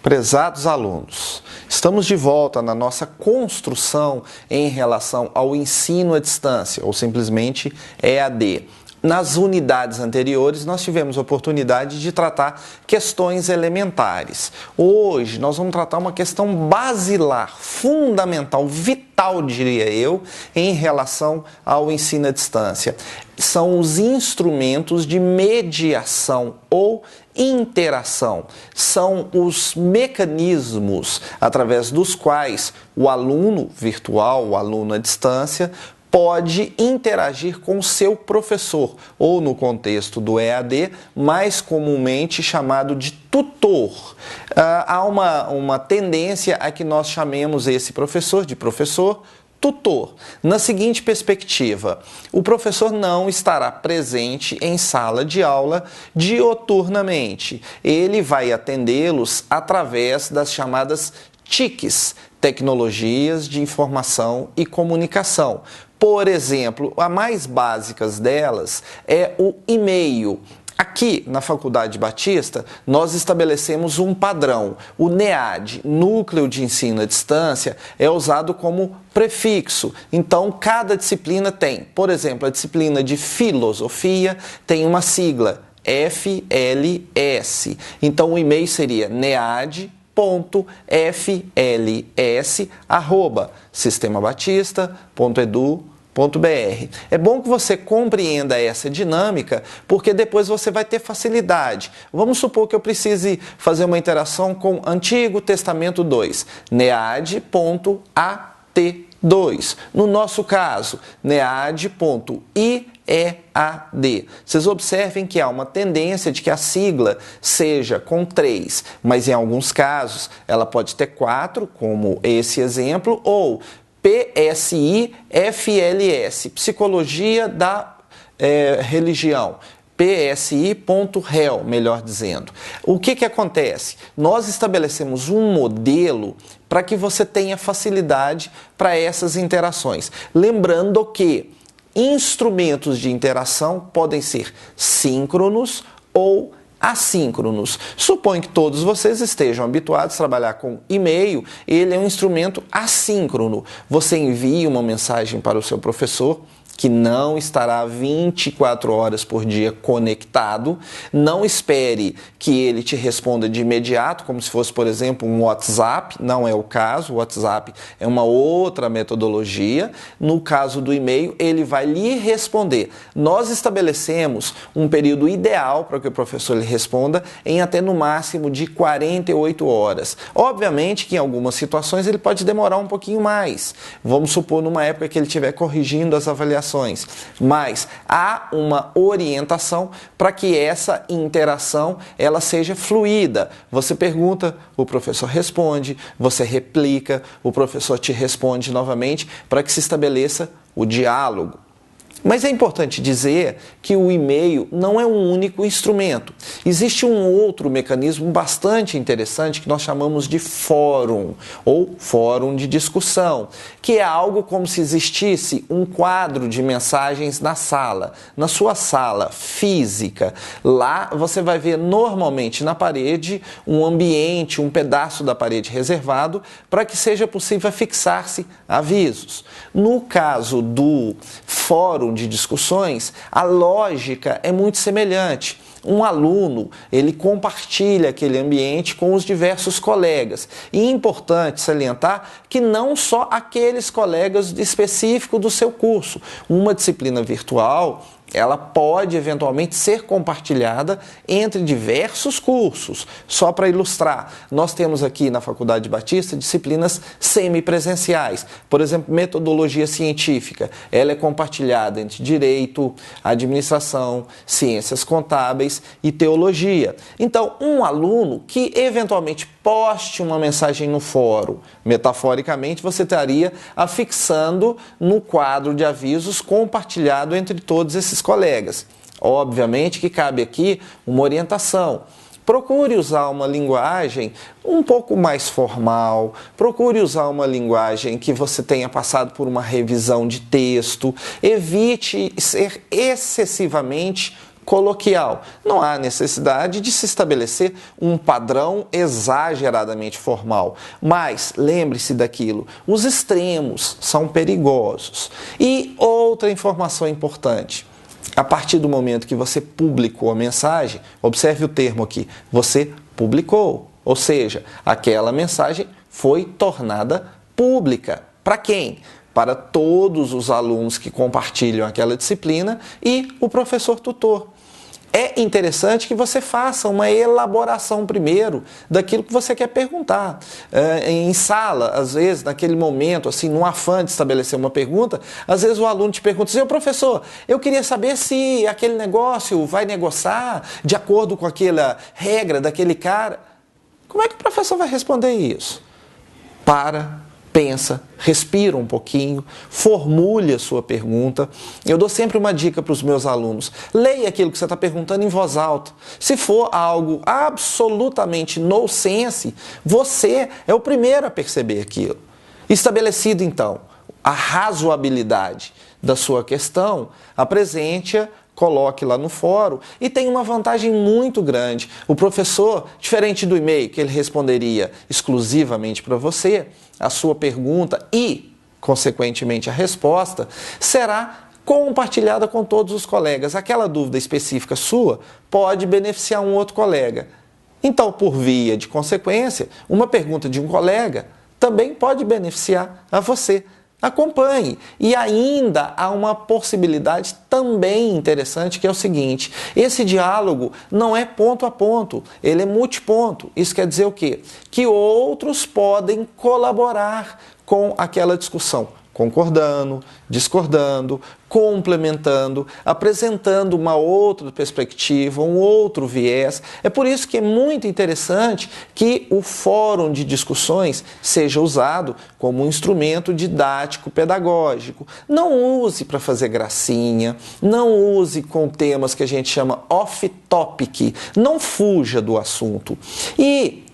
Prezados alunos, estamos de volta na nossa construção em relação ao ensino à distância, ou simplesmente EAD. Nas unidades anteriores, nós tivemos a oportunidade de tratar questões elementares. Hoje, nós vamos tratar uma questão basilar, fundamental, vital, diria eu, em relação ao ensino à distância. São os instrumentos de mediação ou interação. São os mecanismos através dos quais o aluno virtual, o aluno à distância, pode interagir com o seu professor, ou no contexto do EAD, mais comumente chamado de tutor. Há uma tendência a que nós chamemos esse professor de professor tutor. Na seguinte perspectiva, o professor não estará presente em sala de aula dioturnamente. Ele vai atendê-los através das chamadas TICs, Tecnologias de Informação e Comunicação. Por exemplo, a mais básicas delas é o e-mail. Aqui na Faculdade Batista, nós estabelecemos um padrão. O NEAD, Núcleo de Ensino à Distância, é usado como prefixo. Então, cada disciplina tem, por exemplo, a disciplina de Filosofia tem uma sigla, FLS. Então, o e-mail seria nead.fls@sistemabatista.edu.br. É bom que você compreenda essa dinâmica, porque depois você vai ter facilidade. Vamos supor que eu precise fazer uma interação com Antigo Testamento 2, nead.at2. No nosso caso, nead.IEAD. Vocês observem que há uma tendência de que a sigla seja com 3, mas em alguns casos ela pode ter 4, como esse exemplo, ou PSI-FLS, Psicologia da Religião, PSI.Rel, melhor dizendo. O que acontece? Nós estabelecemos um modelo para que você tenha facilidade para essas interações. Lembrando que instrumentos de interação podem ser síncronos ou assíncronos. Suponho que todos vocês estejam habituados a trabalhar com e-mail. Ele é um instrumento assíncrono. Você envia uma mensagem para o seu professor, que não estará 24 horas por dia conectado. Não espere que ele te responda de imediato, como se fosse, por exemplo, um WhatsApp. Não é o caso. O WhatsApp é uma outra metodologia. No caso do e-mail, ele vai lhe responder. Nós estabelecemos um período ideal para que o professor lhe responda em até no máximo de 48 horas. Obviamente que em algumas situações ele pode demorar um pouquinho mais. Vamos supor numa época que ele estiver corrigindo as avaliações. Mas há uma orientação para que essa interação ela seja fluida. Você pergunta, o professor responde, você replica, o professor te responde novamente para que se estabeleça o diálogo. Mas é importante dizer que o e-mail não é um único instrumento. Existe um outro mecanismo bastante interessante que nós chamamos de fórum, ou fórum de discussão, que é algo como se existisse um quadro de mensagens na sala, na sua sala física. Lá você vai ver normalmente na parede um ambiente, um pedaço da parede reservado para que seja possível fixar-se avisos. No caso do fórum de discussões, a lógica é muito semelhante. Um aluno, ele compartilha aquele ambiente com os diversos colegas. E é importante salientar que não só aqueles colegas específicos do seu curso. Uma disciplina virtual, ela pode eventualmente ser compartilhada entre diversos cursos. Só para ilustrar, nós temos aqui na Faculdade Batista disciplinas semipresenciais. Por exemplo, metodologia científica. Ela é compartilhada entre direito, administração, ciências contábeis e teologia. Então, um aluno que eventualmente poste uma mensagem no fórum, metaforicamente, você estaria afixando no quadro de avisos compartilhado entre todos esses colegas. Obviamente que cabe aqui uma orientação. Procure usar uma linguagem um pouco mais formal, procure usar uma linguagem que você tenha passado por uma revisão de texto, evite ser excessivamente coloquial. Não há necessidade de se estabelecer um padrão exageradamente formal, mas lembre-se daquilo, os extremos são perigosos. E outra informação importante, a partir do momento que você publicou a mensagem, observe o termo aqui, você publicou, ou seja, aquela mensagem foi tornada pública. Para quem? Para todos os alunos que compartilham aquela disciplina e o professor tutor. É interessante que você faça uma elaboração primeiro daquilo que você quer perguntar. Em sala, às vezes, naquele momento, assim, no afã de estabelecer uma pergunta, às vezes o aluno te pergunta assim, professor, eu queria saber se aquele negócio vai negociar de acordo com aquela regra daquele cara. Como é que o professor vai responder isso? Pensa, respira um pouquinho, formule a sua pergunta. Eu dou sempre uma dica para os meus alunos. Leia aquilo que você está perguntando em voz alta. Se for algo absolutamente nonsense, você é o primeiro a perceber aquilo. Estabelecido, então, a razoabilidade da sua questão, apresente-a, coloque lá no fórum e tem uma vantagem muito grande. O professor, diferente do e-mail, que ele responderia exclusivamente para você, a sua pergunta e, consequentemente, a resposta será compartilhada com todos os colegas. Aquela dúvida específica sua pode beneficiar um outro colega. Então, por via de consequência, uma pergunta de um colega também pode beneficiar a você. Acompanhe. E ainda há uma possibilidade também interessante, que é o seguinte, esse diálogo não é ponto a ponto, ele é multiponto. Isso quer dizer o quê? Que outros podem colaborar com aquela discussão, concordando, discordando, complementando, apresentando uma outra perspectiva, um outro viés. É por isso que é muito interessante que o fórum de discussões seja usado como um instrumento didático pedagógico. Não use para fazer gracinha, não use com temas que a gente chama off-topic, não fuja do assunto. E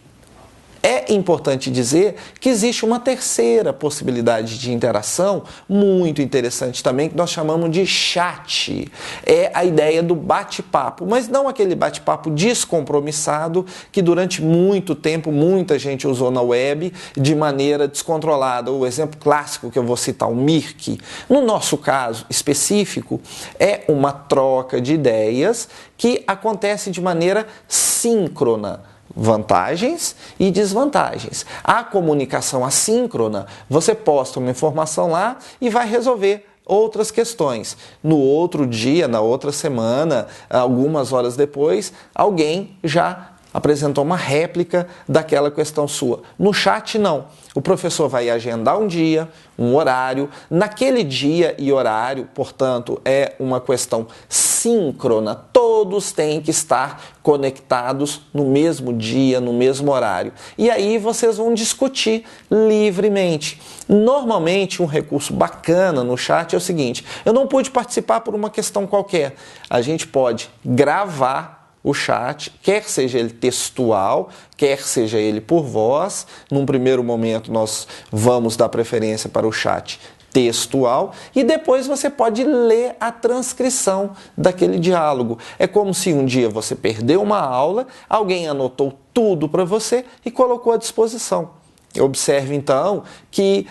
é importante dizer que existe uma terceira possibilidade de interação muito interessante também, que nós chamamos de chat. É a ideia do bate-papo, mas não aquele bate-papo descompromissado que durante muito tempo muita gente usou na web de maneira descontrolada. O exemplo clássico que eu vou citar, o Mirk. No nosso caso específico, é uma troca de ideias que acontece de maneira síncrona. Vantagens e desvantagens. A comunicação assíncrona, você posta uma informação lá e vai resolver outras questões. No outro dia, na outra semana, algumas horas depois, alguém já apresentou uma réplica daquela questão sua. No chat, não. O professor vai agendar um dia, um horário. Naquele dia e horário, portanto, é uma questão síncrona. Todos têm que estar conectados no mesmo dia, no mesmo horário. E aí vocês vão discutir livremente. Normalmente, um recurso bacana no chat é o seguinte: eu não pude participar por uma questão qualquer. A gente pode gravar o chat, quer seja ele textual, quer seja ele por voz. Num primeiro momento nós vamos dar preferência para o chat textual e depois você pode ler a transcrição daquele diálogo. É como se um dia você perdeu uma aula, alguém anotou tudo para você e colocou à disposição. Observe, então, que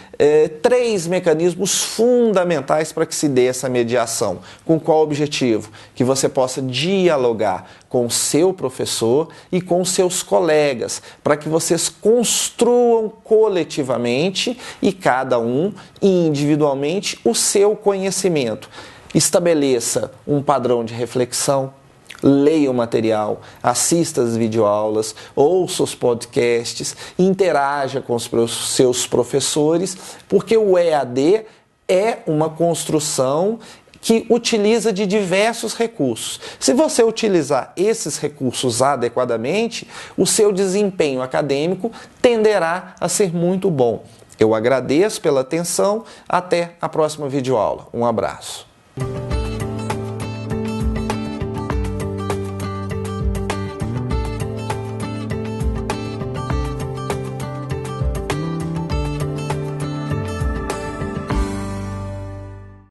três mecanismos fundamentais para que se dê essa mediação. Com qual objetivo? Que você possa dialogar com o seu professor e com os seus colegas, para que vocês construam coletivamente e cada um individualmente o seu conhecimento. Estabeleça um padrão de reflexão. Leia o material, assista as videoaulas, ouça os podcasts, interaja com os seus professores, porque o EAD é uma construção que utiliza de diversos recursos. Se você utilizar esses recursos adequadamente, o seu desempenho acadêmico tenderá a ser muito bom. Eu agradeço pela atenção, até a próxima videoaula. Um abraço.